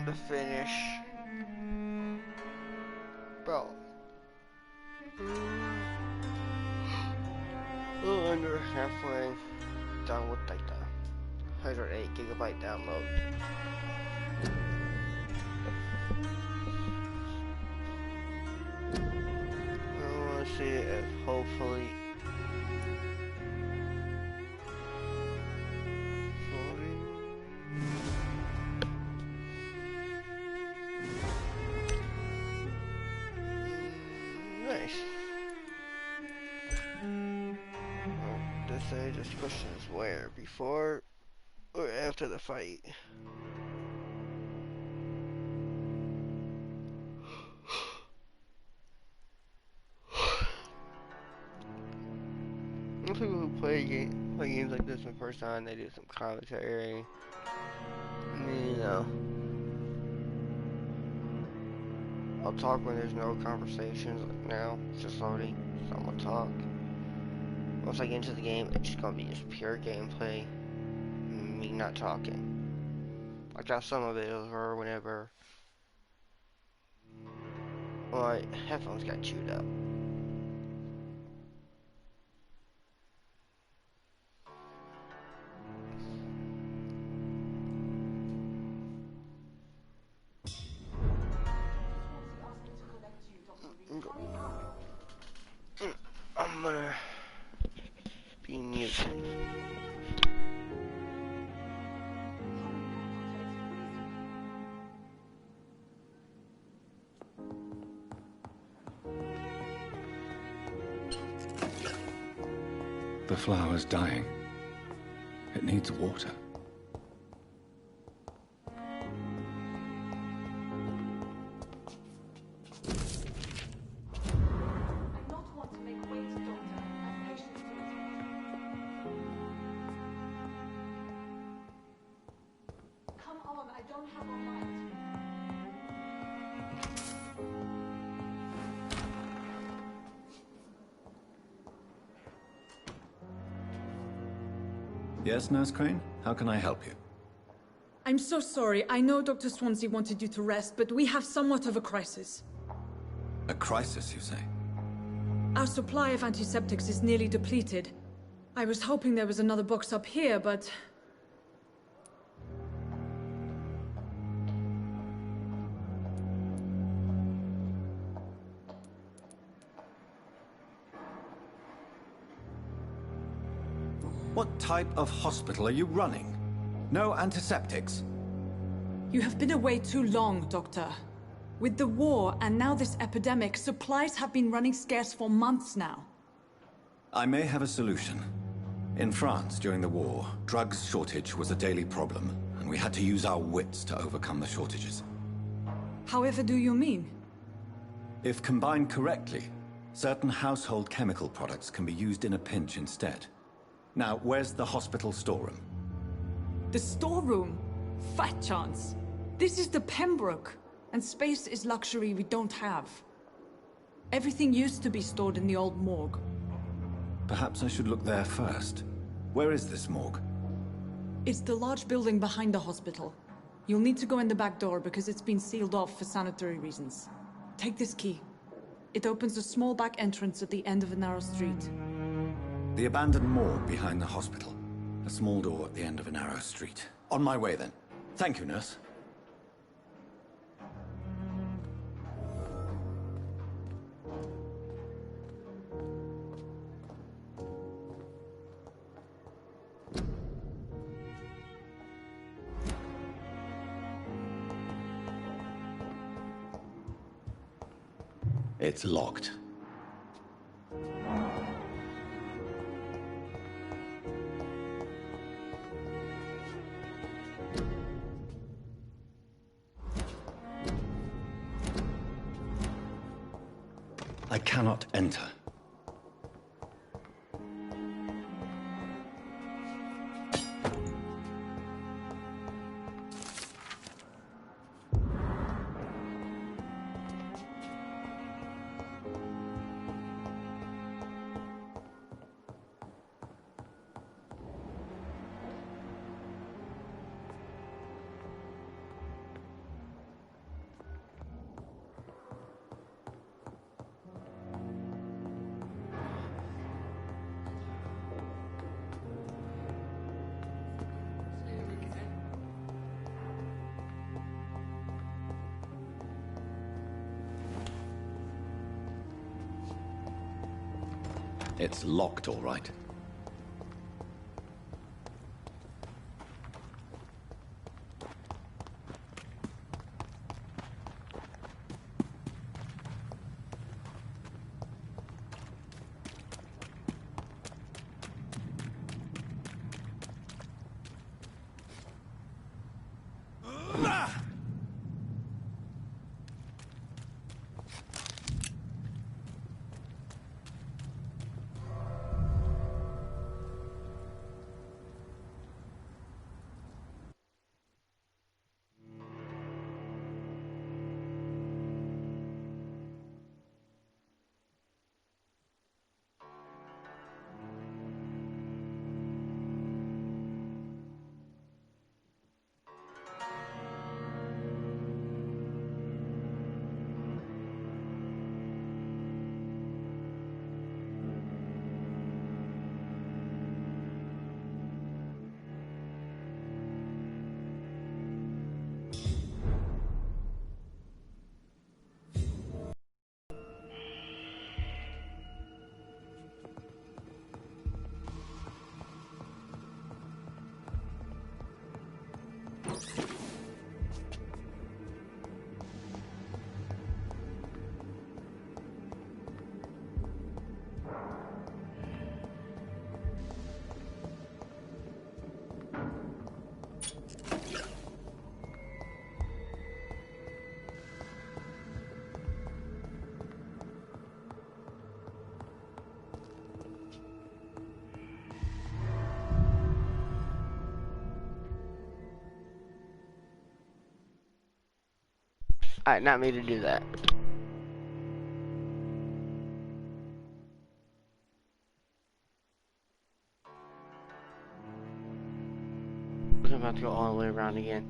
to finish. Bro. A little under halfway done with like the 108 gigabyte download. I want to see if hopefully nice. This question is where? Before or after the fight? Most people who play games like this for the first time, they do some commentary. You know, I'll talk when there's no conversations. Like now, it's just loading. Someone talk. Once I get into the game, it's just gonna be just pure gameplay. Me not talking. I got some of it over whenever my headphones got chewed up. I'm gonna be muted. The flower's dying. It needs water. Yes, Nurse Crane? How can I help you? I'm so sorry. I know Dr. Swansea wanted you to rest, but we have somewhat of a crisis. A crisis, you say? Our supply of antiseptics is nearly depleted. I was hoping there was another box up here, but... What type of hospital are you running? No antiseptics? You have been away too long, Doctor. With the war and now this epidemic, supplies have been running scarce for months now. I may have a solution. In France, during the war, drugs shortage was a daily problem, and we had to use our wits to overcome the shortages. However do you mean? If combined correctly, certain household chemical products can be used in a pinch instead. Now, where's the hospital storeroom? The storeroom? Fat chance. This is the Pembroke, and space is luxury we don't have. Everything used to be stored in the old morgue. Perhaps I should look there first. Where is this morgue? It's the large building behind the hospital. You'll need to go in the back door because it's been sealed off for sanitary reasons. Take this key. It opens a small back entrance at the end of a narrow street. The abandoned morgue behind the hospital. A small door at the end of a narrow street. On my way then. Thank you, nurse. It's locked. I cannot enter. It's locked, all right. Alright, not me to do that. I'm about to go all the way around again.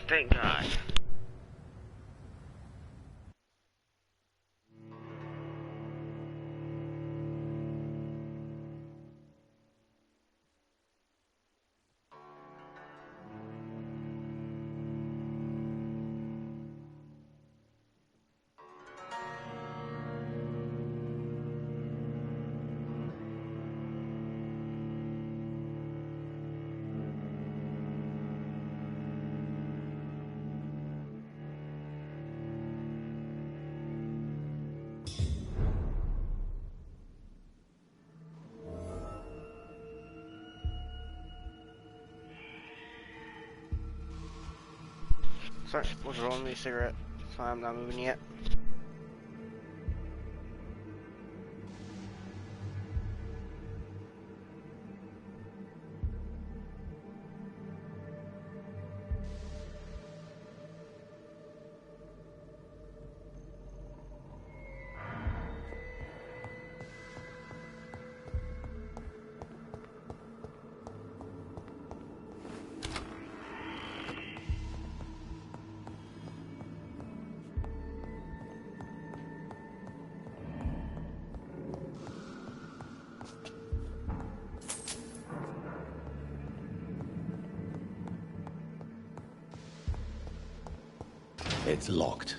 Thank God. Sorry, was rolling me a cigarette, so I'm not moving yet. It's locked.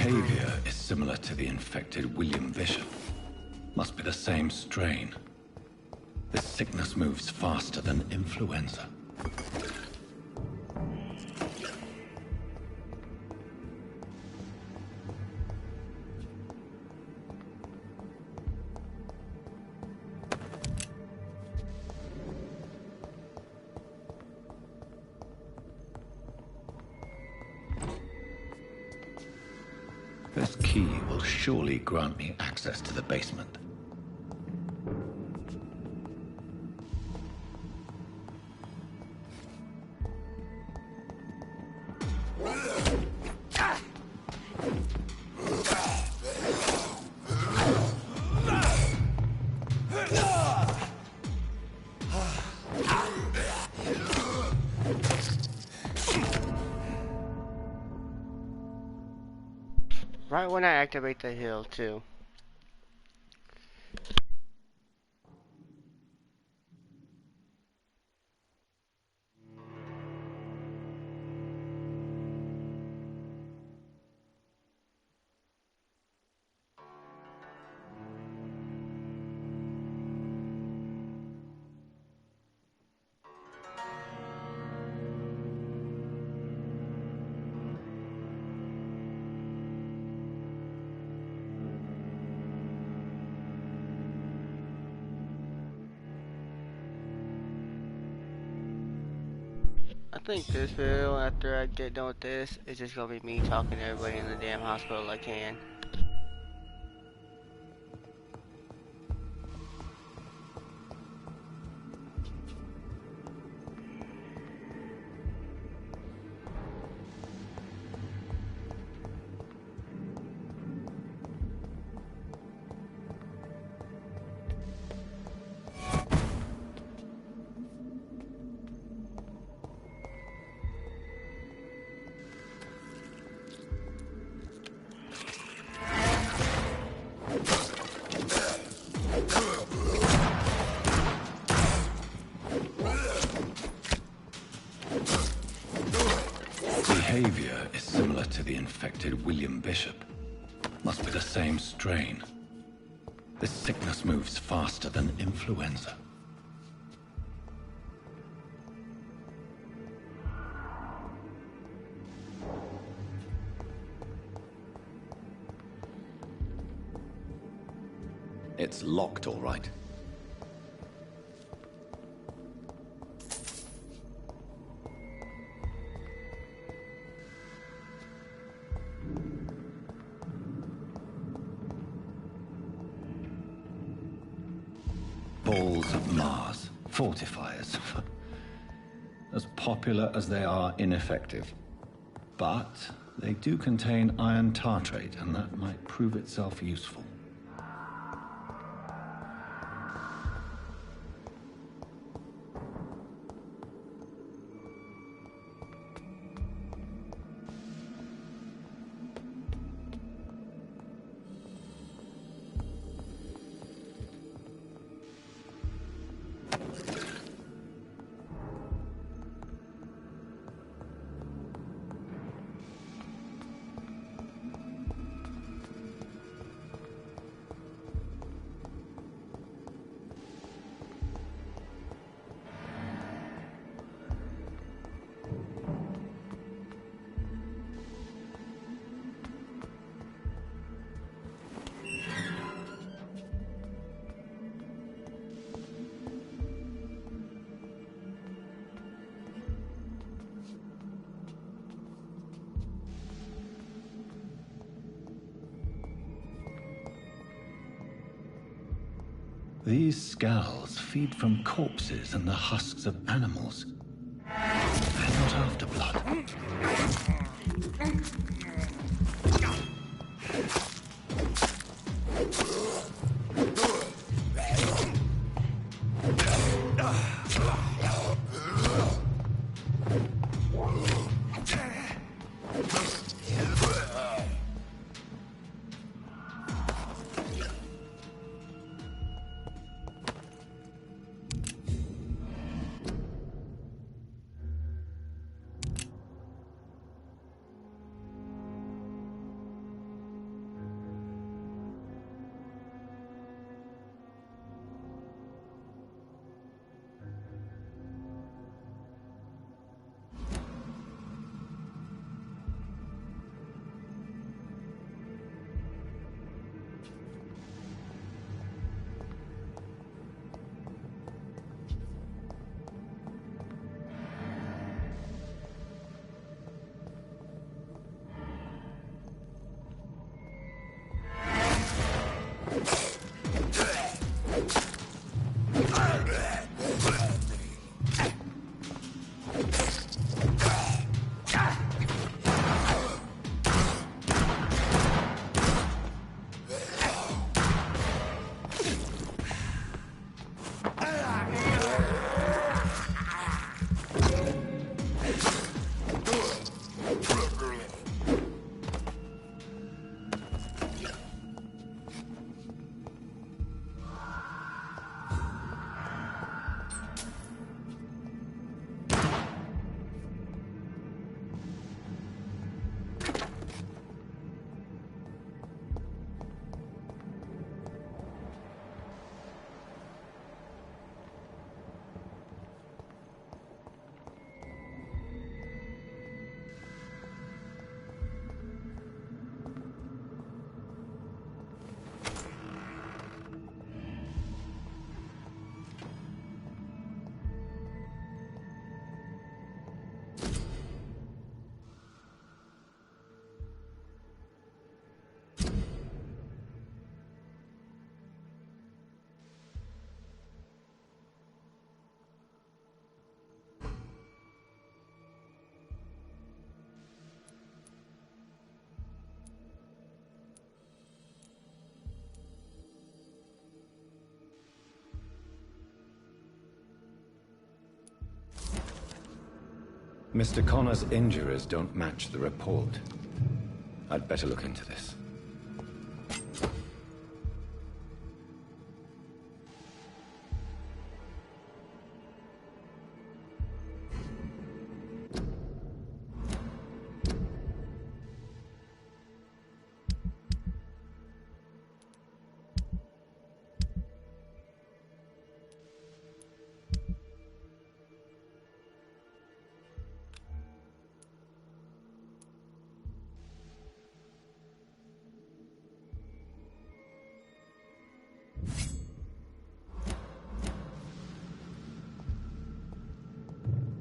Behavior is similar to the infected William Bishop. Must be the same strain. This sickness moves faster than influenza. This key will surely grant me access to the basement. Right when I activate the hill, too. I think this video, after I get done with this, is just gonna be me talking to everybody in the damn hospital I can. Behavior is similar to the infected William Bishop. Must be the same strain. This sickness moves faster than influenza. It's locked, all right. Balls of Mars, fortifiers. As popular as they are ineffective. But they do contain iron tartrate, and that might prove itself useful. These skulls feed from corpses and the husks of animals. They're not after blood. Mr. Connor's injuries don't match the report. I'd better look into this.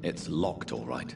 It's locked, all right.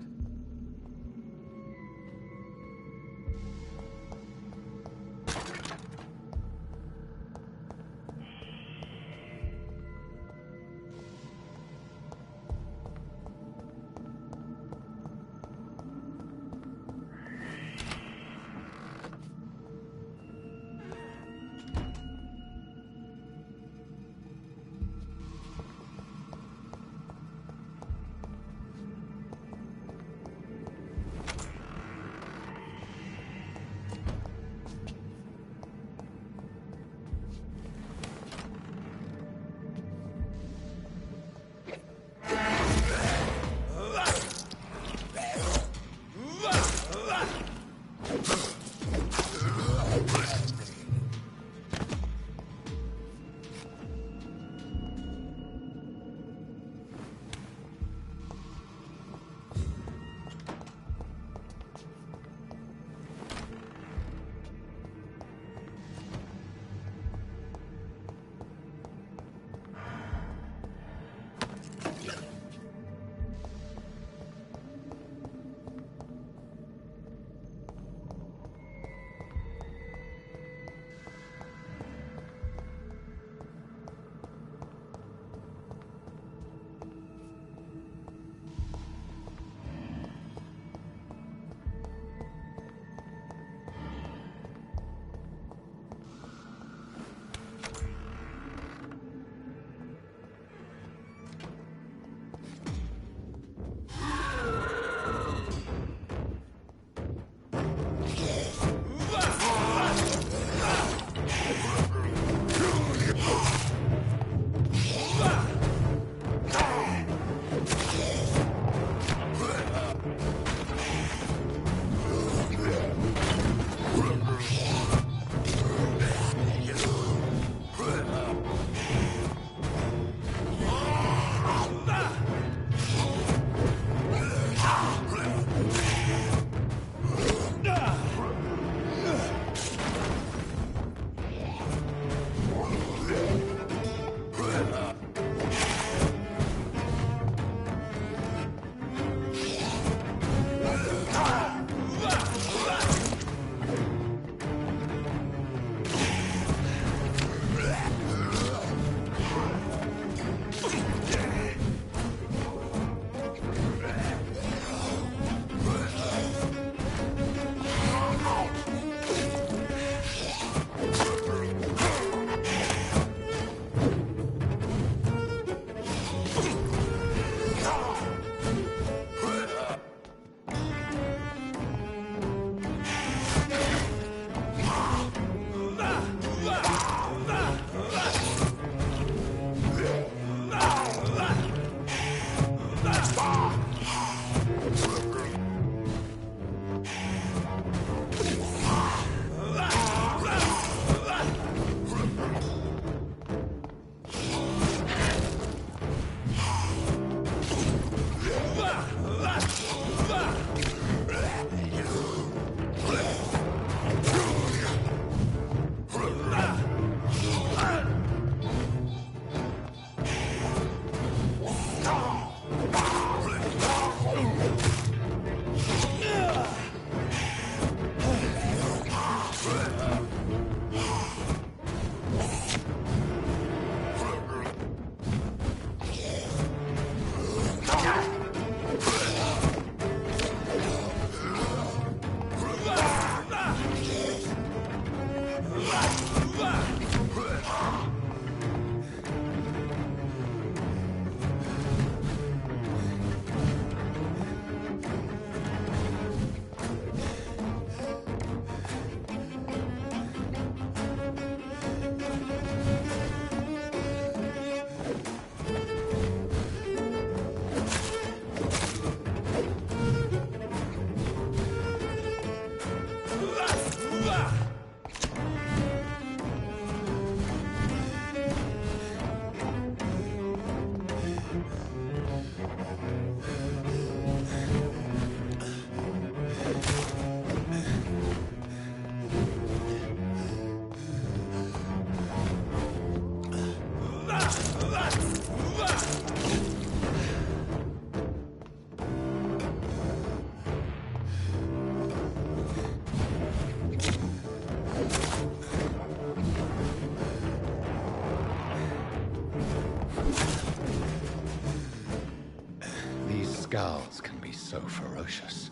Skals can be so ferocious.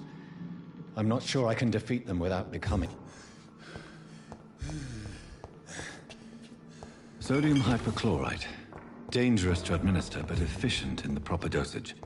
I'm not sure I can defeat them without becoming... Sodium hypochlorite. Dangerous to administer, but efficient in the proper dosage.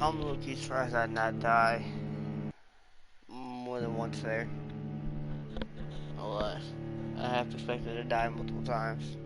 I'm low-key surprised I did not die more than once there. no less. I have to expect her to die multiple times.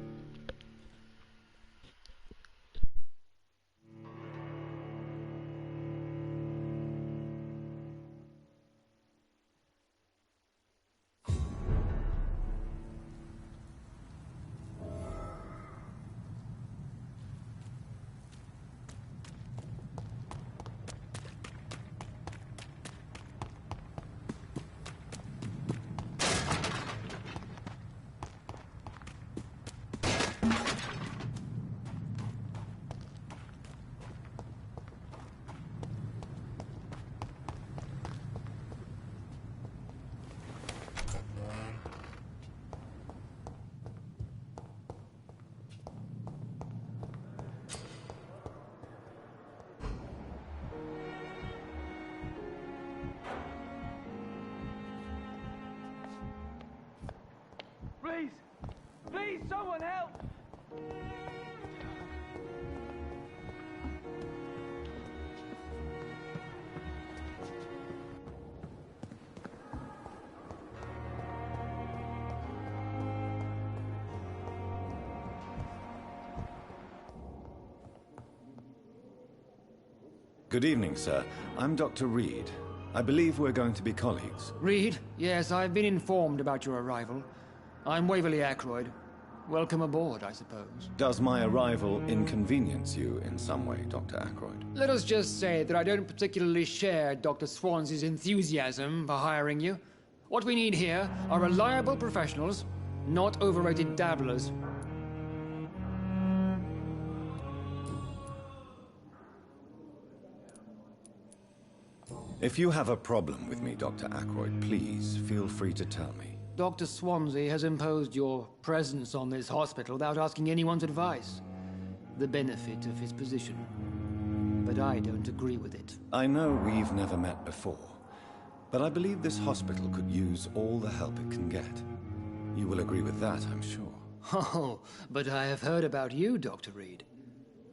Please! Please, someone help! Good evening, sir. I'm Dr. Reed. I believe we're going to be colleagues. Reed? Yes, I've been informed about your arrival. I'm Waverly Ackroyd. Welcome aboard, I suppose. Does my arrival inconvenience you in some way, Dr. Ackroyd? Let us just say that I don't particularly share Dr. Swansea's enthusiasm for hiring you. What we need here are reliable professionals, not overrated dabblers. If you have a problem with me, Dr. Ackroyd, please feel free to tell me. Dr. Swansea has imposed your presence on this hospital without asking anyone's advice. The benefit of his position. But I don't agree with it. I know we've never met before, but I believe this hospital could use all the help it can get. You will agree with that, I'm sure. Oh, but I have heard about you, Dr. Reed.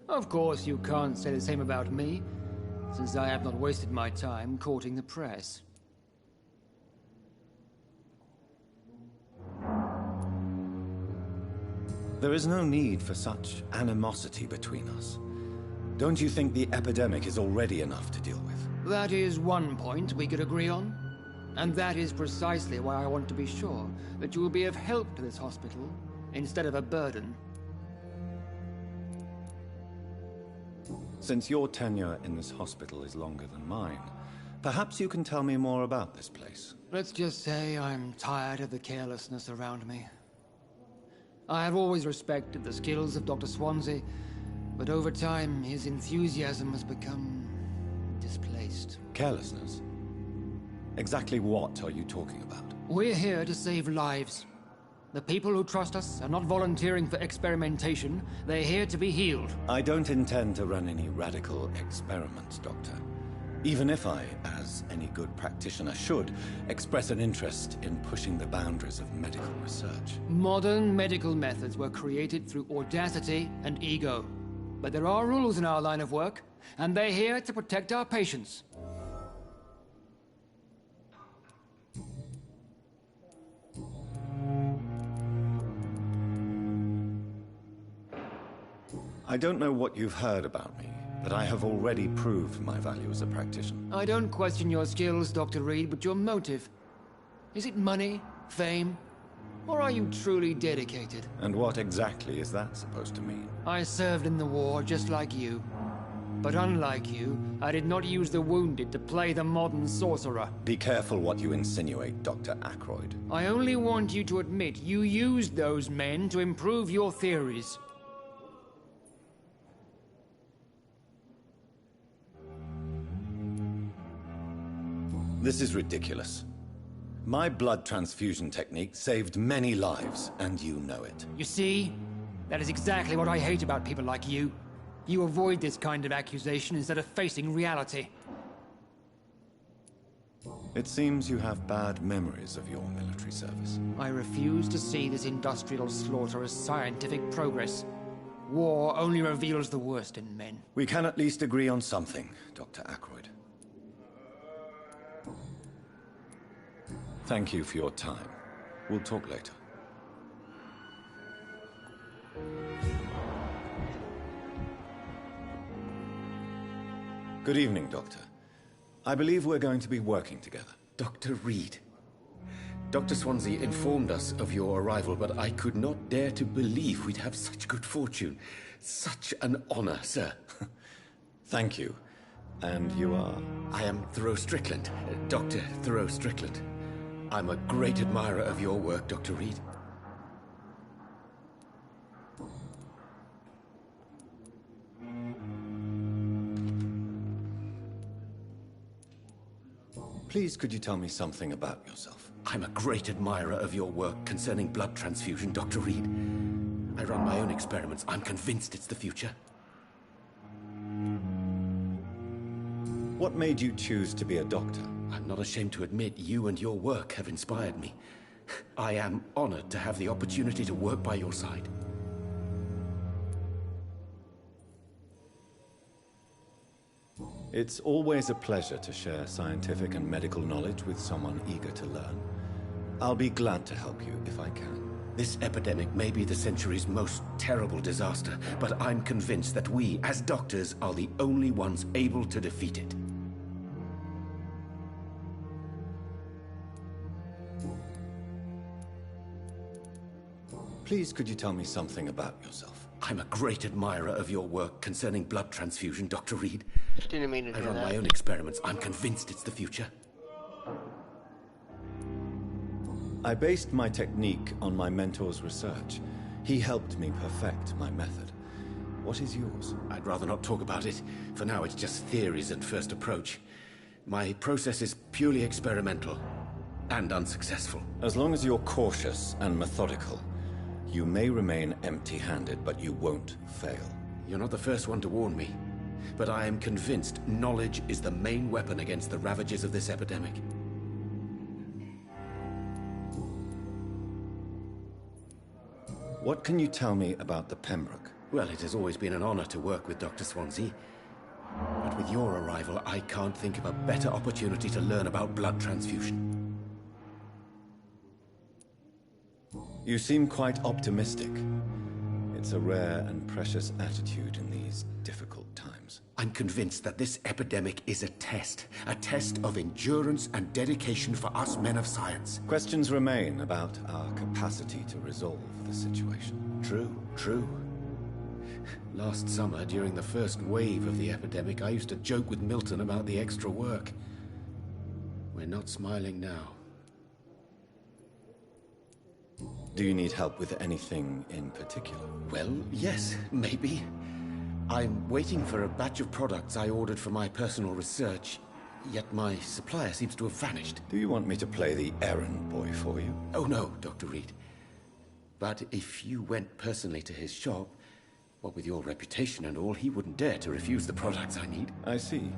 Of course, you can't say the same about me, since I have not wasted my time courting the press. There is no need for such animosity between us. Don't you think the epidemic is already enough to deal with? That is one point we could agree on. And that is precisely why I want to be sure that you will be of help to this hospital, instead of a burden. Since your tenure in this hospital is longer than mine, perhaps you can tell me more about this place. Let's just say I'm tired of the carelessness around me. I have always respected the skills of Dr. Swansea, but over time his enthusiasm has become displaced. Carelessness? Exactly what are you talking about? We're here to save lives. The people who trust us are not volunteering for experimentation. They're here to be healed. I don't intend to run any radical experiments, Doctor. Even if I, as any good practitioner should, express an interest in pushing the boundaries of medical research. Modern medical methods were created through audacity and ego. But there are rules in our line of work, and they're here to protect our patients. I don't know what you've heard about me, but I have already proved my value as a practitioner. I don't question your skills, Dr. Reed, but your motive. Is it money, fame, or are you truly dedicated? And what exactly is that supposed to mean? I served in the war just like you. But unlike you, I did not use the wounded to play the modern sorcerer. Be careful what you insinuate, Dr. Ackroyd. I only want you to admit you used those men to improve your theories. This is ridiculous. My blood transfusion technique saved many lives, and you know it. You see? That is exactly what I hate about people like you. You avoid this kind of accusation instead of facing reality. It seems you have bad memories of your military service. I refuse to see this industrial slaughter as scientific progress. War only reveals the worst in men. We can at least agree on something, Dr. Ackroyd. Thank you for your time. We'll talk later. Good evening, Doctor. I believe we're going to be working together. Dr. Reed. Dr. Swansea informed us of your arrival, but I could not dare to believe we'd have such good fortune. Such an honor, sir. Thank you. And you are? I am Thoreau Strickland, Dr. Thoreau Strickland. I'm a great admirer of your work, Dr. Reed. Please, could you tell me something about yourself? I'm a great admirer of your work concerning blood transfusion, Dr. Reed. I run my own experiments. I'm convinced it's the future. What made you choose to be a doctor? I'm not ashamed to admit you and your work have inspired me. I am honored to have the opportunity to work by your side. It's always a pleasure to share scientific and medical knowledge with someone eager to learn. I'll be glad to help you if I can. This epidemic may be the century's most terrible disaster, but I'm convinced that we, as doctors, are the only ones able to defeat it. Please, could you tell me something about yourself? I'm a great admirer of your work concerning blood transfusion, Dr. Reed. Didn't mean to I do run that. my own experiments. I'm convinced it's the future. I based my technique on my mentor's research. He helped me perfect my method. What is yours? I'd rather not talk about it. For now, it's just theories and first approach. My process is purely experimental and unsuccessful. As long as you're cautious and methodical, you may remain empty-handed, but you won't fail. You're not the first one to warn me, but I am convinced knowledge is the main weapon against the ravages of this epidemic. What can you tell me about the Pembroke? Well, it has always been an honor to work with Dr. Swansea. But with your arrival, I can't think of a better opportunity to learn about blood transfusion. You seem quite optimistic. It's a rare and precious attitude in these difficult times. I'm convinced that this epidemic is a test of endurance and dedication for us men of science. Questions remain about our capacity to resolve the situation. True. Last summer, during the first wave of the epidemic, I used to joke with Milton about the extra work. We're not smiling now. Do you need help with anything in particular? Well, yes, maybe. I'm waiting for a batch of products I ordered for my personal research, yet my supplier seems to have vanished. Do you want me to play the errand boy for you? Oh no, Dr. Reed. But if you went personally to his shop, what with your reputation and all, he wouldn't dare to refuse the products I need. I see.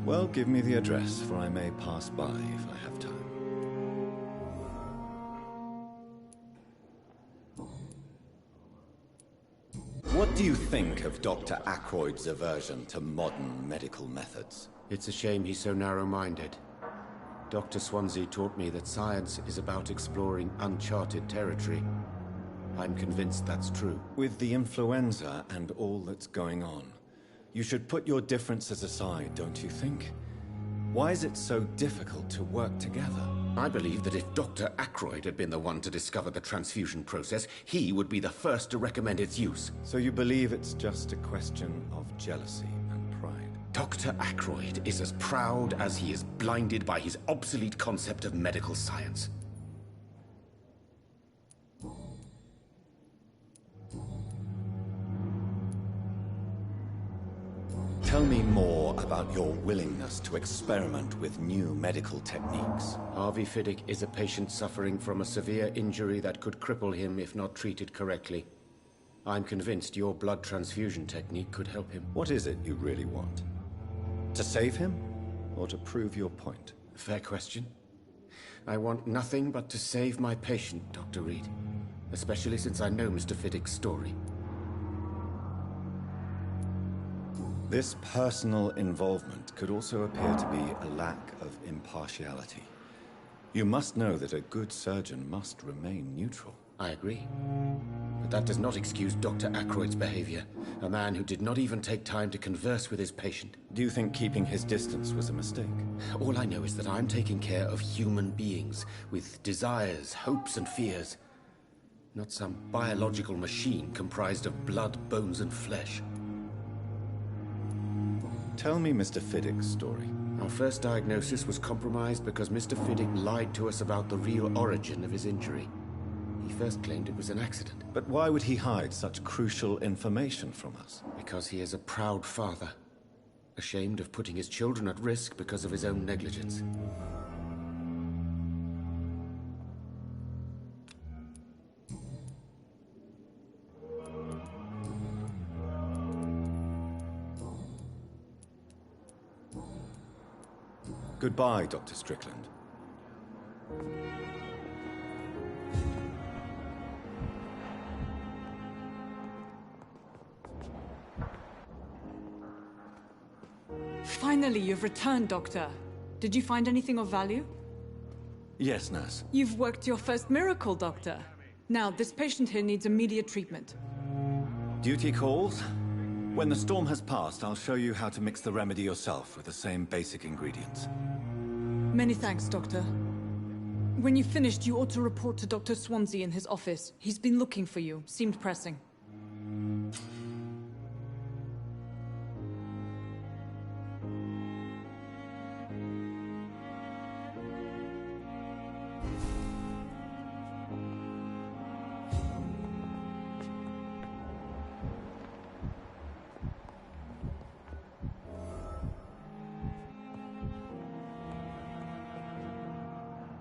Well, give me the address, for I may pass by if I have time. What do you think of Dr. Ackroyd's aversion to modern medical methods? It's a shame he's so narrow-minded. Dr. Swansea taught me that science is about exploring uncharted territory. I'm convinced that's true. With the influenza and all that's going on, you should put your differences aside, don't you think? Why is it so difficult to work together? I believe that if Dr. Ackroyd had been the one to discover the transfusion process, he would be the first to recommend its use. So you believe it's just a question of jealousy and pride? Dr. Ackroyd is as proud as he is blinded by his obsolete concept of medical science. Tell me more about your willingness to experiment with new medical techniques. Harvey Fiddick is a patient suffering from a severe injury that could cripple him if not treated correctly. I'm convinced your blood transfusion technique could help him. What is it you really want? To save him, or to prove your point? Fair question. I want nothing but to save my patient, Dr. Reed. Especially since I know Mr. Fiddick's story. This personal involvement could also appear to be a lack of impartiality. You must know that a good surgeon must remain neutral. I agree. But that does not excuse Dr. Aykroyd's behavior. A man who did not even take time to converse with his patient. Do you think keeping his distance was a mistake? All I know is that I'm taking care of human beings with desires, hopes, and fears. Not some biological machine comprised of blood, bones, and flesh. Tell me Mr. Fiddick's story. Our first diagnosis was compromised because Mr. Fiddick lied to us about the real origin of his injury. He first claimed it was an accident. But why would he hide such crucial information from us? Because he is a proud father, ashamed of putting his children at risk because of his own negligence. Goodbye, Dr. Strickland. Finally, you've returned, Doctor. Did you find anything of value? Yes, nurse. You've worked your first miracle, Doctor. Now, this patient here needs immediate treatment. Duty calls. When the storm has passed, I'll show you how to mix the remedy yourself with the same basic ingredients. Many thanks, Doctor. When you've finished, you ought to report to Dr. Swansea in his office. He's been looking for you. Seemed pressing.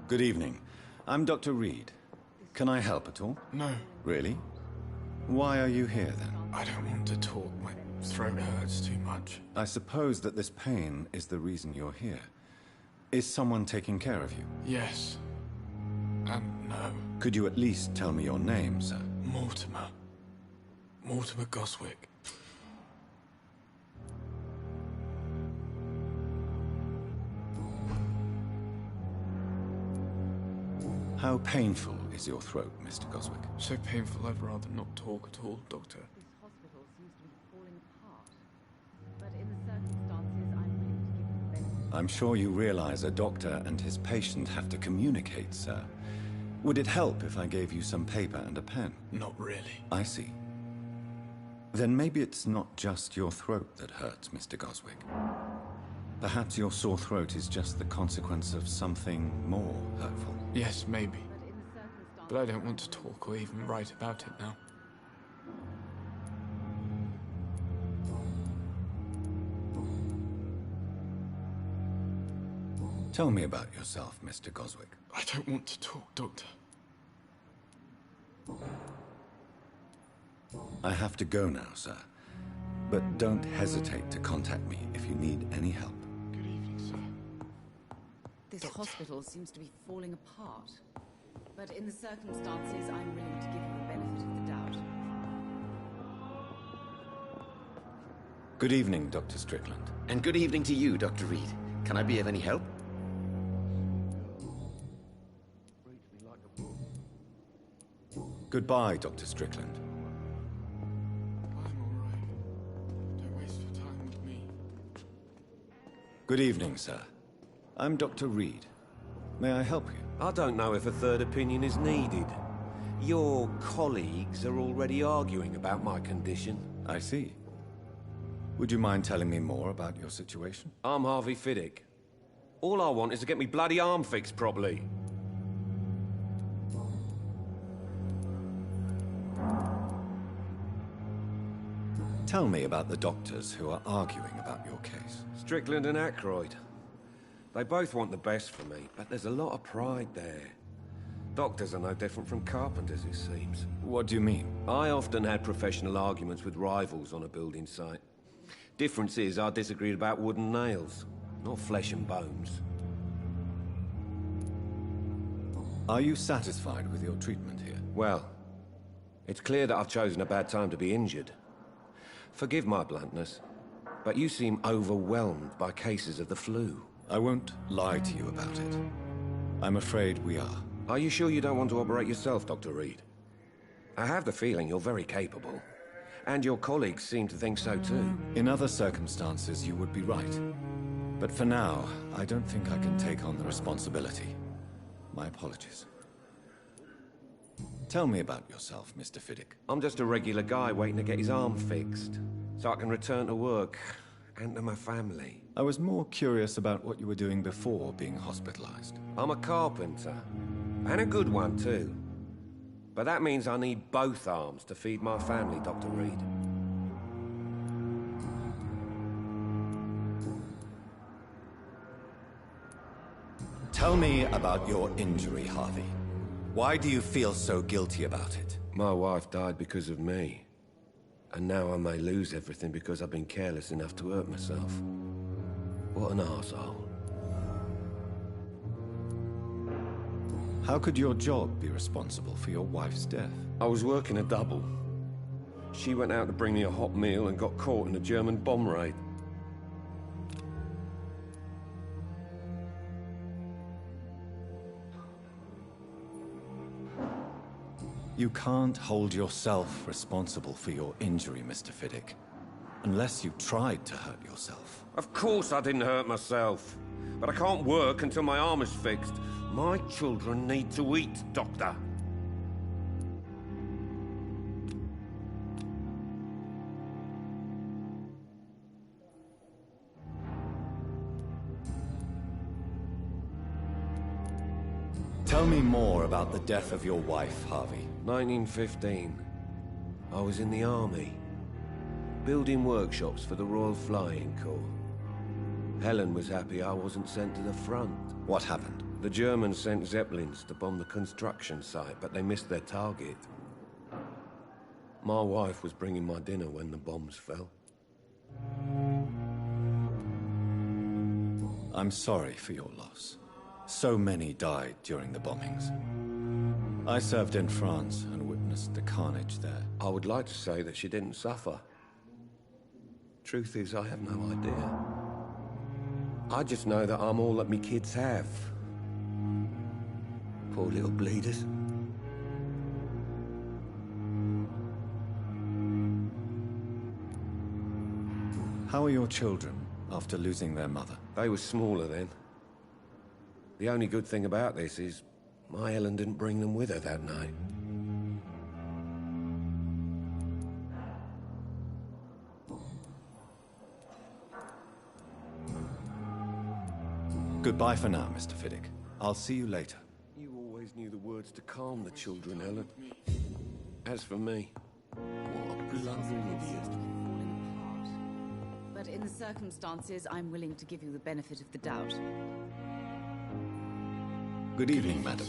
Good evening. I'm Dr. Reed. Can I help at all? No, Really? Why are you here, then? I don't want to talk. My throat hurts too much. I suppose that this pain is the reason you're here. Is someone taking care of you? Yes. And no. Could you at least tell me your name, sir? Mortimer. Mortimer Goswick. How painful is your throat, Mr. Goswick? So painful I'd rather not talk at all, Doctor. This hospital seems to be falling apart. But in the circumstances, I'm willing to give you the benefit. I'm sure you realize a doctor and his patient have to communicate, sir. Would it help if I gave you some paper and a pen? Not really. I see. Then maybe it's not just your throat that hurts, Mr. Goswick. Perhaps your sore throat is just the consequence of something more hurtful. Yes, maybe. But in the circumstances... But I don't want to talk or even write about it now. Tell me about yourself, Mr. Goswick. I don't want to talk, Doctor. I have to go now, sir. But don't hesitate to contact me if you need any help. Good evening, sir. This Doctor. hospital seems to be falling apart. But in the circumstances, I'm willing to give you the benefit of the doubt. Good evening, Dr. Strickland. And good evening to you, Dr. Reed. Can I be of any help? Goodbye, Dr. Strickland. I'm all right. Don't waste your time with me. Good evening, sir. I'm Dr. Reed. May I help you? I don't know if a third opinion is needed. Your colleagues are already arguing about my condition. I see. Would you mind telling me more about your situation? I'm Harvey Fiddick. All I want is to get me bloody arm fixed properly. Tell me about the doctors who are arguing about your case. Strickland and Aykroyd. They both want the best for me, but there's a lot of pride there. Doctors are no different from carpenters, it seems. What do you mean? I often had professional arguments with rivals on a building site. Difference is I disagreed about wooden nails, not flesh and bones. Are you satisfied with your treatment here? Well, it's clear that I've chosen a bad time to be injured. Forgive my bluntness, but you seem overwhelmed by cases of the flu. I won't lie to you about it. I'm afraid we are. Are you sure you don't want to operate yourself, Dr. Reed? I have the feeling you're very capable. And your colleagues seem to think so too. In other circumstances, you would be right. But for now, I don't think I can take on the responsibility. My apologies. Tell me about yourself, Mr. Fiddick. I'm just a regular guy waiting to get his arm fixed, so I can return to work and to my family. I was more curious about what you were doing before being hospitalized. I'm a carpenter, and a good one too. But that means I need both arms to feed my family, Dr. Reed. Tell me about your injury, Harvey. Why do you feel so guilty about it? My wife died because of me. And now I may lose everything because I've been careless enough to hurt myself. What an arsehole. How could your job be responsible for your wife's death? I was working a double. She went out to bring me a hot meal and got caught in a German bomb raid. You can't hold yourself responsible for your injury, Mr. Fiddick. Unless you tried to hurt yourself. Of course I didn't hurt myself. But I can't work until my arm is fixed. My children need to eat, Doctor. Tell me more about the death of your wife, Harvey. 1915. I was in the army. Building workshops for the Royal Flying Corps. Helen was happy I wasn't sent to the front. What happened? The Germans sent Zeppelins to bomb the construction site, but they missed their target. My wife was bringing my dinner when the bombs fell. I'm sorry for your loss. So many died during the bombings. I served in France and witnessed the carnage there. I would like to say that she didn't suffer. Truth is, I have no idea. I just know that I'm all that me kids have. Poor little bleeders. How are your children after losing their mother? They were smaller then. The only good thing about this is my Helen didn't bring them with her that night. Goodbye for now, Mr. Fiddick. I'll see you later. You always knew the words to calm the children, Helen. As for me, what a blundering idiot. Falling apart. But in the circumstances, I'm willing to give you the benefit of the doubt. Good evening, madam.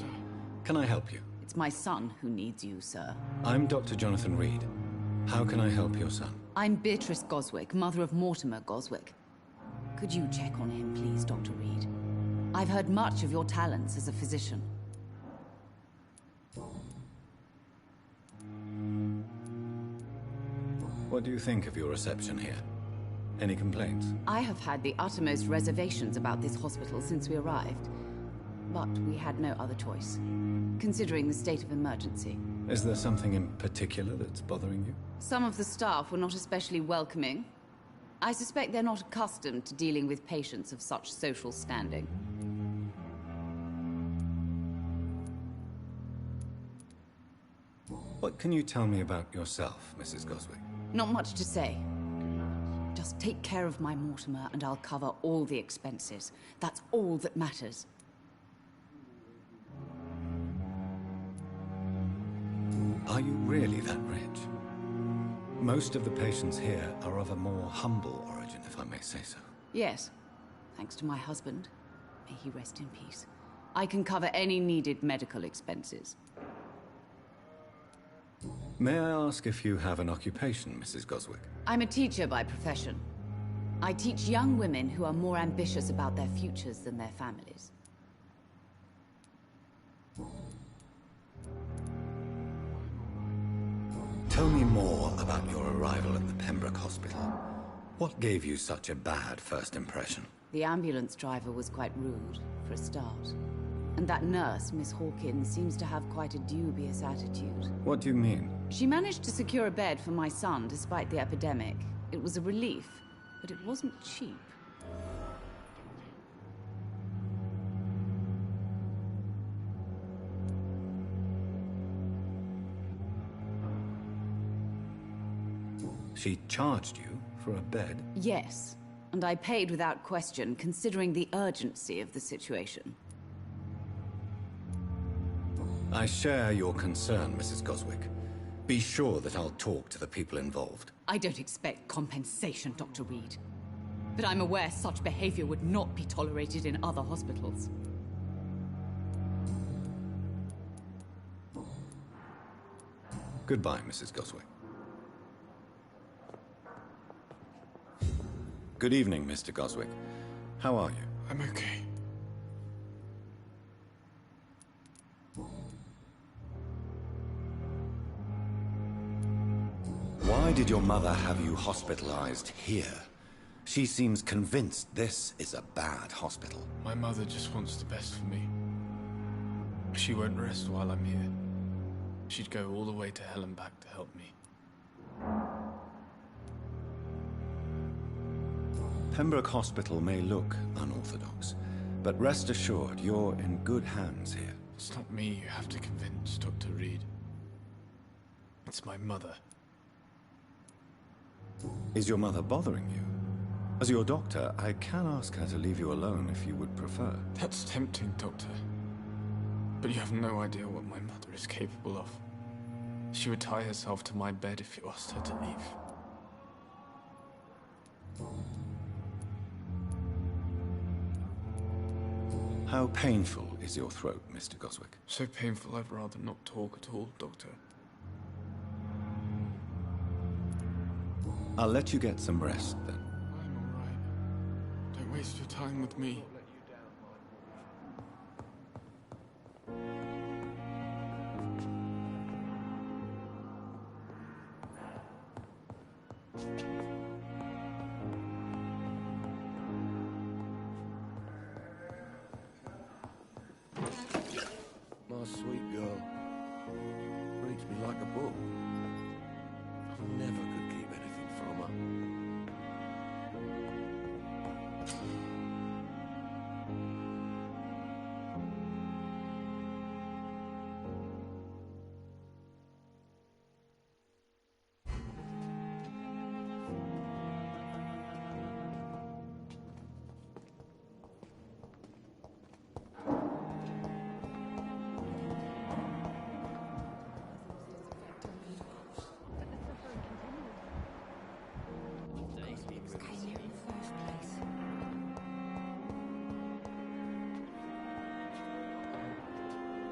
Can I help you? It's my son who needs you, sir. I'm Dr. Jonathan Reed. How can I help your son? I'm Beatrice Goswick, mother of Mortimer Goswick. Could you check on him, please, Dr. Reed? I've heard much of your talents as a physician. What do you think of your reception here? Any complaints? I have had the uttermost reservations about this hospital since we arrived. But we had no other choice, considering the state of emergency. Is there something in particular that's bothering you? Some of the staff were not especially welcoming. I suspect they're not accustomed to dealing with patients of such social standing. What can you tell me about yourself, Mrs. Goswick? Not much to say. Just take care of my Mortimer and I'll cover all the expenses. That's all that matters. Are you really that rich? Most of the patients here are of a more humble origin, if I may say so. Yes, thanks to my husband. May he rest in peace. I can cover any needed medical expenses. May I ask if you have an occupation, Mrs. Goswick? I'm a teacher by profession. I teach young women who are more ambitious about their futures than their families. Tell me more about your arrival at the Pembroke Hospital. What gave you such a bad first impression? The ambulance driver was quite rude, for a start. And that nurse, Miss Hawkins, seems to have quite a dubious attitude. What do you mean? She managed to secure a bed for my son despite the epidemic. It was a relief, but it wasn't cheap. She charged you for a bed? Yes, and I paid without question, considering the urgency of the situation. I share your concern, Mrs. Goswick. Be sure that I'll talk to the people involved. I don't expect compensation, Dr. Reed. But I'm aware such behavior would not be tolerated in other hospitals. Goodbye, Mrs. Goswick. Good evening, Mr. Goswick. How are you? I'm okay. Why did your mother have you hospitalized here? She seems convinced this is a bad hospital. My mother just wants the best for me. She won't rest while I'm here. She'd go all the way to hell and back to help me. Pembroke Hospital may look unorthodox, but rest assured you're in good hands here. It's not me you have to convince, Dr. Reed. It's my mother. Is your mother bothering you? As your doctor, I can ask her to leave you alone if you would prefer. That's tempting, Doctor. But you have no idea what my mother is capable of. She would tie herself to my bed if you asked her to leave. How painful is your throat, Mr. Goswick? So painful I'd rather not talk at all, Doctor. I'll let you get some rest, then. I'm all right. Don't waste your time with me. My sweet girl. Reads me like a book. I never could keep anything from her.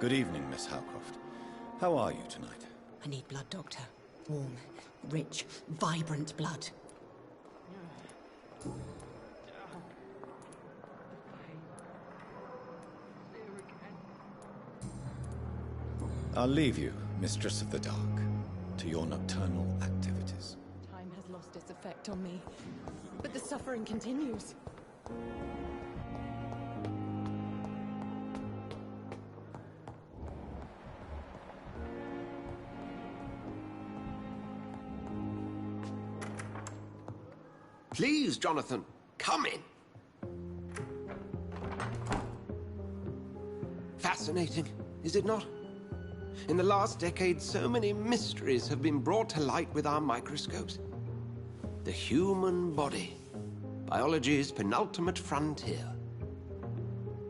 Good evening, Miss Howcroft. How are you tonight? I need blood, Doctor. Warm, rich, vibrant blood. I'll leave you, Mistress of the Dark, to your nocturnal activities. Time has lost its effect on me, but the suffering continues. Please, Jonathan, come in. Fascinating, is it not? In the last decade, so many mysteries have been brought to light with our microscopes. The human body, biology's penultimate frontier.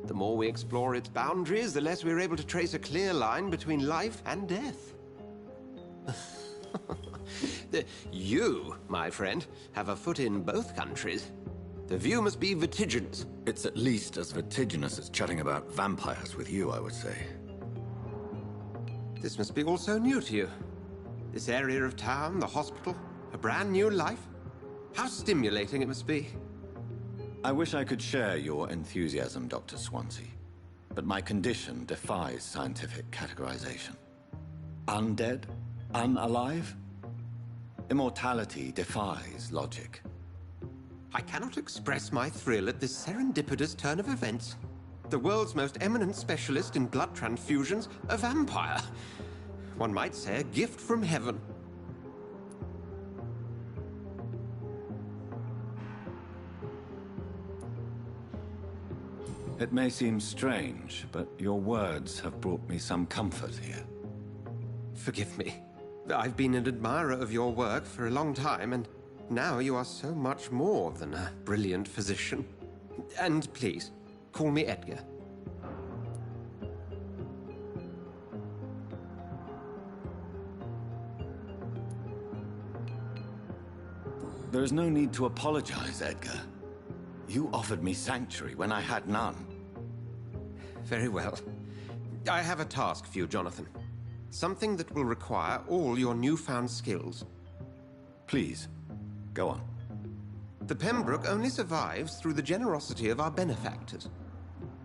The more we explore its boundaries, the less we're able to trace a clear line between life and death. You, my friend, have a foot in both countries. The view must be vertiginous. It's at least as vertiginous as chatting about vampires with you, I would say. This must be all so new to you. This area of town, the hospital, a brand new life. How stimulating it must be. I wish I could share your enthusiasm, Dr. Swansea, but my condition defies scientific categorization. Undead? Unalive? Immortality defies logic. I cannot express my thrill at this serendipitous turn of events. The world's most eminent specialist in blood transfusions, a vampire. One might say a gift from heaven. It may seem strange, but your words have brought me some comfort here. Forgive me. I've been an admirer of your work for a long time, and now you are so much more than a brilliant physician. And please, call me Edgar. There is no need to apologize, Edgar. You offered me sanctuary when I had none. Very well. I have a task for you, Jonathan. Something that will require all your newfound skills. Please, go on. The Pembroke only survives through the generosity of our benefactors.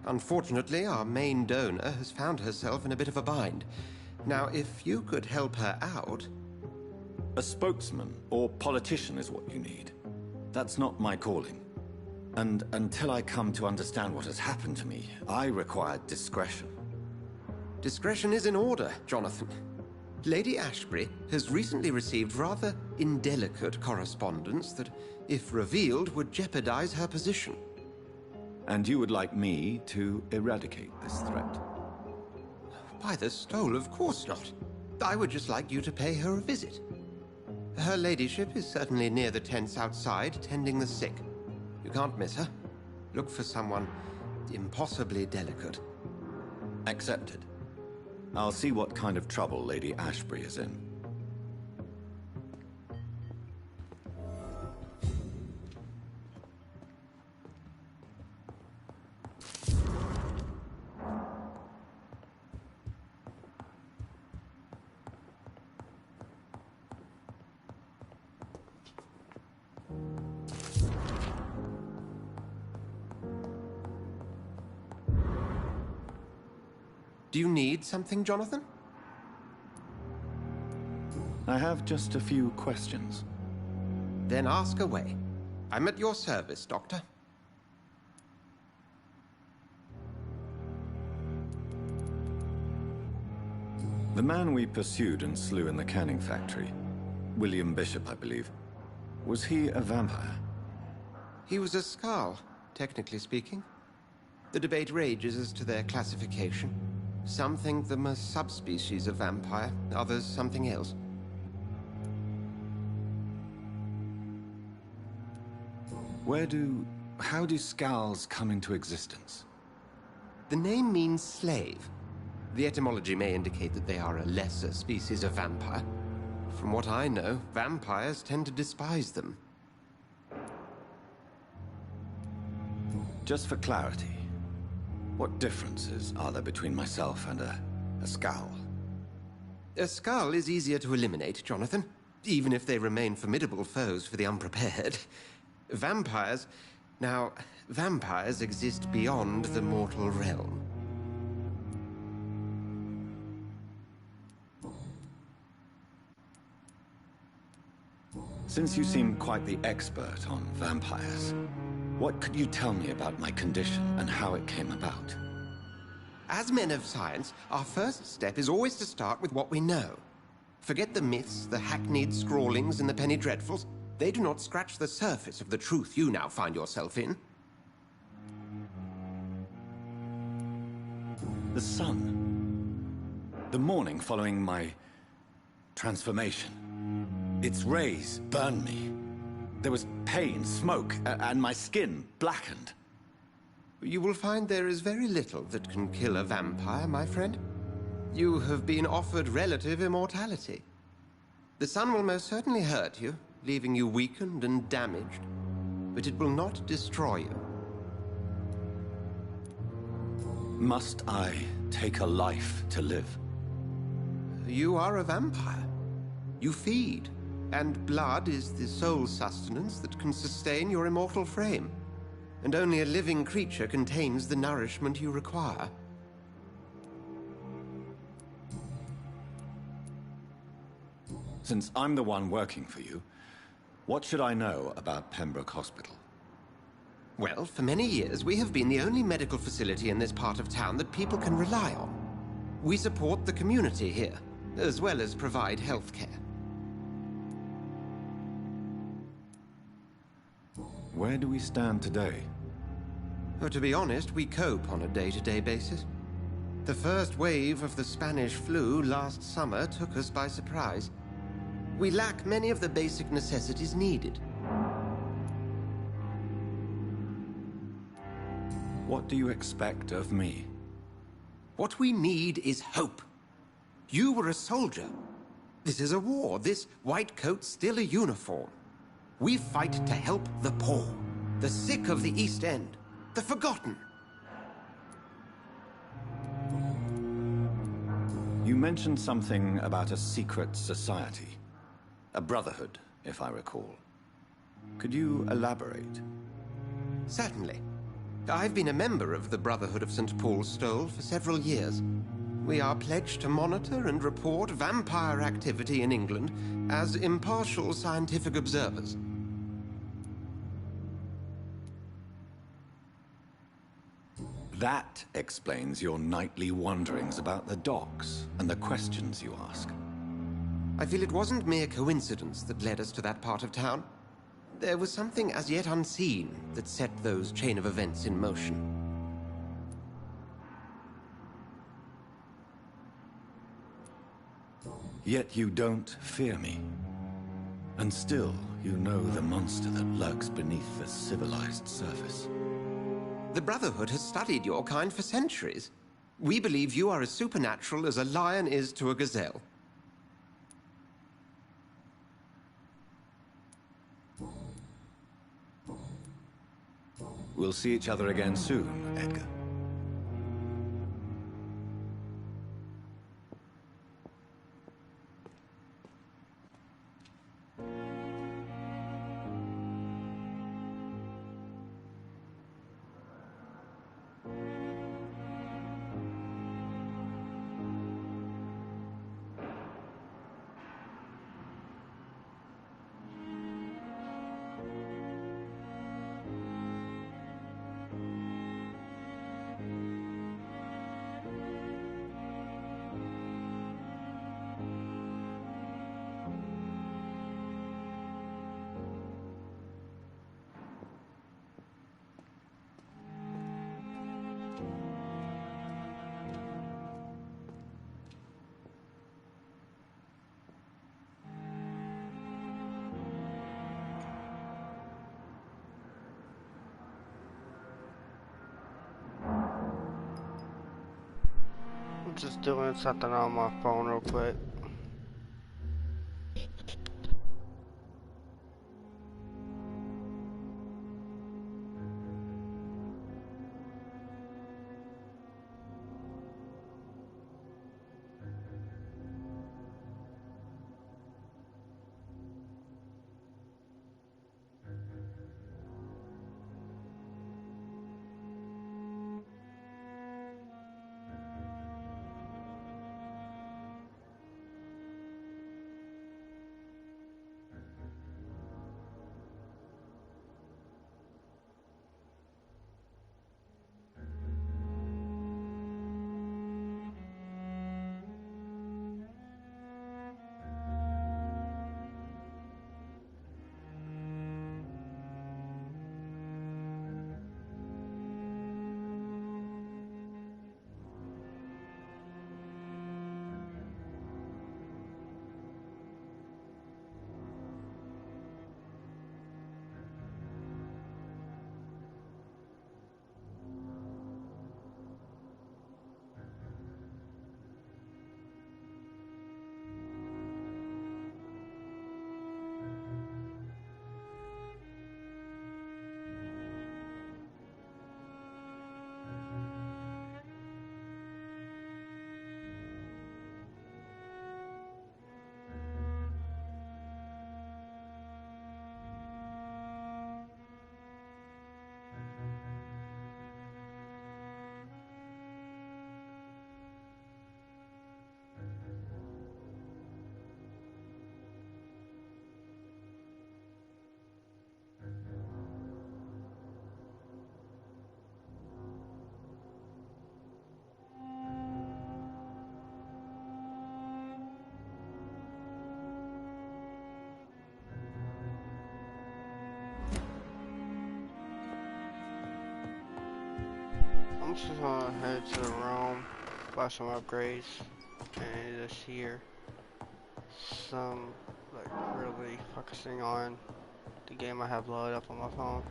Unfortunately, our main donor has found herself in a bit of a bind. Now, if you could help her out... A spokesman or politician is what you need. That's not my calling. And until I come to understand what has happened to me, I require discretion. Discretion is in order, Jonathan. Lady Ashbury has recently received rather indelicate correspondence that, if revealed, would jeopardize her position. And you would like me to eradicate this threat? By the stole, of course not. I would just like you to pay her a visit. Her ladyship is certainly near the tents outside, tending the sick. You can't miss her. Look for someone impossibly delicate. Accepted. I'll see what kind of trouble Lady Ashbury is in. Do you need something, Jonathan? I have just a few questions. Then ask away. I'm at your service, Doctor. The man we pursued and slew in the canning factory, William Bishop, I believe, was he a vampire? He was a Skrull, technically speaking. The debate rages as to their classification. Some think them a subspecies of vampire, others something else. How do Skrulls come into existence? The name means slave. The etymology may indicate that they are a lesser species of vampire. From what I know, vampires tend to despise them. Just for clarity, what differences are there between myself and a Skrull? A Skrull is easier to eliminate, Jonathan, even if they remain formidable foes for the unprepared. Vampires... Now, vampires exist beyond the mortal realm. Since you seem quite the expert on vampires, what could you tell me about my condition and how it came about? As men of science, our first step is always to start with what we know. Forget the myths, the hackneyed scrawlings, and the penny dreadfuls. They do not scratch the surface of the truth you now find yourself in. The sun. The morning following my transformation. Its rays burned me. There was pain, smoke, and my skin blackened. You will find there is very little that can kill a vampire, my friend. You have been offered relative immortality. The sun will most certainly hurt you, leaving you weakened and damaged, but it will not destroy you. Must I take a life to live? You are a vampire. You feed, and blood is the sole sustenance that can sustain your immortal frame. And only a living creature contains the nourishment you require. Since I'm the one working for you, what should I know about Pembroke Hospital? Well, for many years, we have been the only medical facility in this part of town that people can rely on. We support the community here, as well as provide health care. Where do we stand today? Oh, to be honest, we cope on a day-to-day basis. The first wave of the Spanish flu last summer took us by surprise. We lack many of the basic necessities needed. What do you expect of me? What we need is hope. You were a soldier. This is a war. This white coat's still a uniform. We fight to help the poor, the sick of the East End, the forgotten. You mentioned something about a secret society. A brotherhood, if I recall. Could you elaborate? Certainly. I've been a member of the Brotherhood of St. Paul's Stole for several years. We are pledged to monitor and report vampire activity in England as impartial scientific observers. That explains your nightly wanderings about the docks and the questions you ask. I feel it wasn't mere coincidence that led us to that part of town. There was something as yet unseen that set those chain of events in motion. Yet you don't fear me. And still, you know the monster that lurks beneath the civilized surface. The Brotherhood has studied your kind for centuries. We believe you are as supernatural as a lion is to a gazelle. We'll see each other again soon, Edgar. I'm just doing something on my phone real quick. I'm just gonna head to the room, buy some upgrades, and just here. Some, like, really focusing on the game I have loaded up on my phone.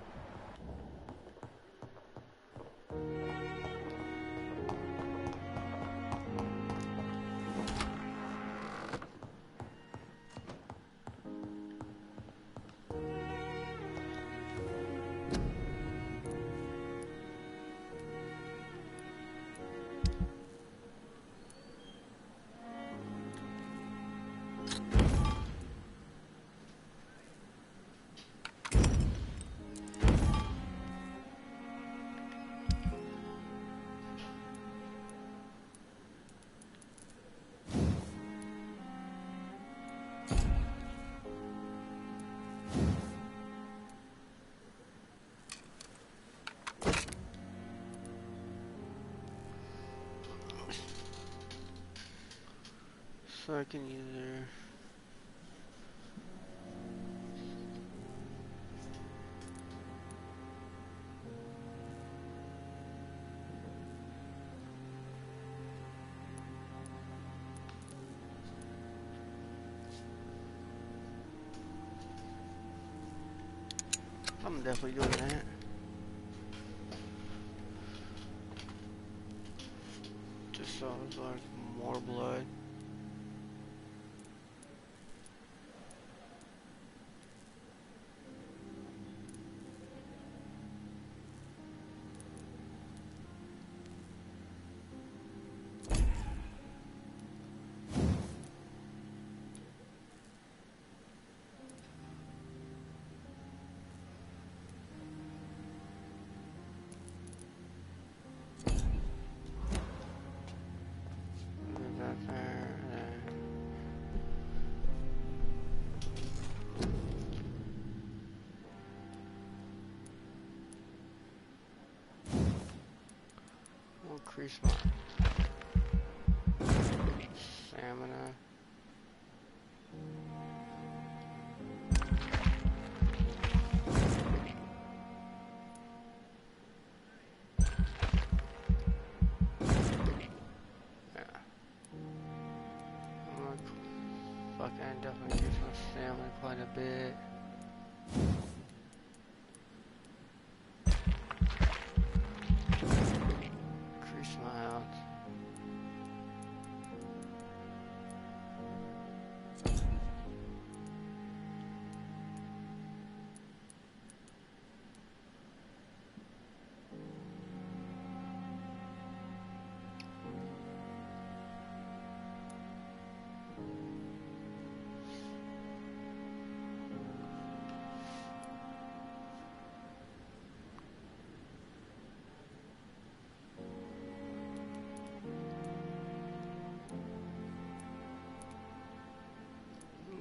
So I can either I'm definitely doing that. Just so it's like more blood. Increase my stamina. Yeah. I'm gonna fucking definitely increase my stamina quite a bit. Increase my health.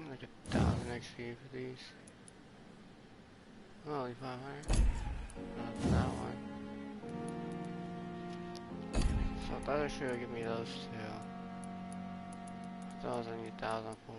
Like 1,000 XP for these. Only 500. Not that one. So I thought it should give me those two. Those I need 1,000 for.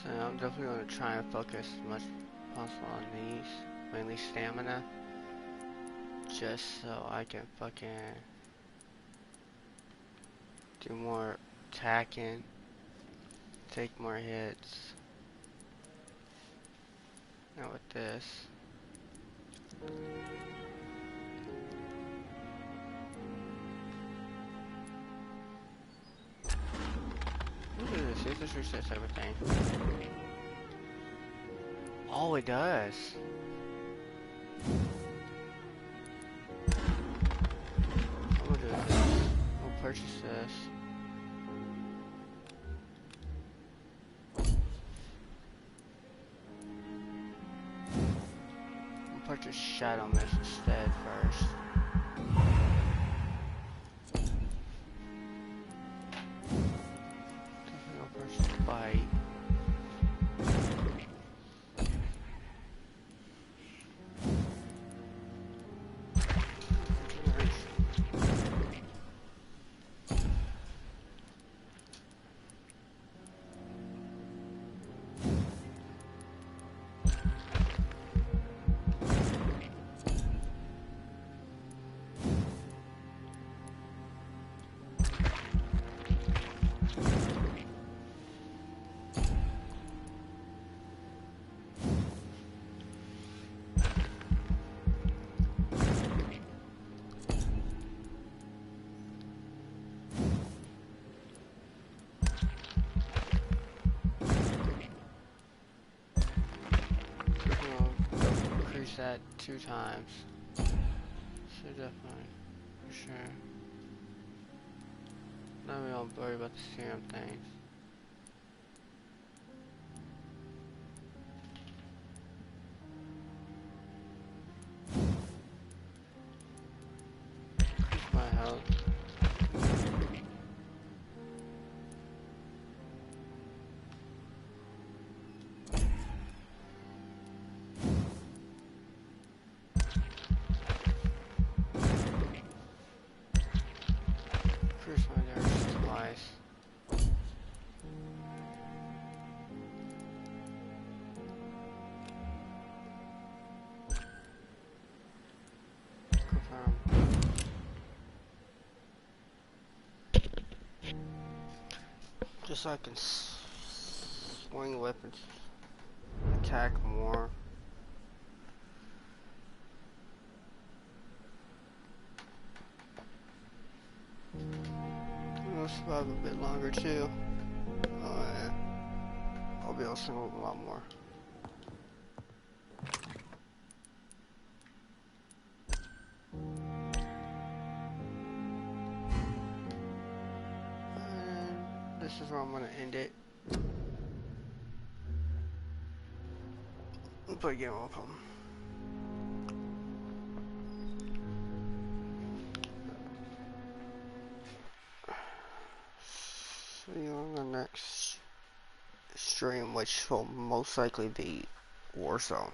So I'm definitely going to try and focus as much as possible on these, mainly stamina, just so I can fucking do more attacking, take more hits. Now with this, see if this resets everything. Oh, it does. I'm gonna do this. I'll purchase this. I'll purchase Shadow Mist instead first. Bite. That 2 times. So definitely, for sure. Now we don't worry about the serum things. Increase my health. Just so I can swing weapons, attack more. I'll survive a bit longer too. Oh yeah, I'll be able to swing a lot more. This is where I'm gonna end it. Play a game with them. See you on the next stream, which will most likely be Warzone.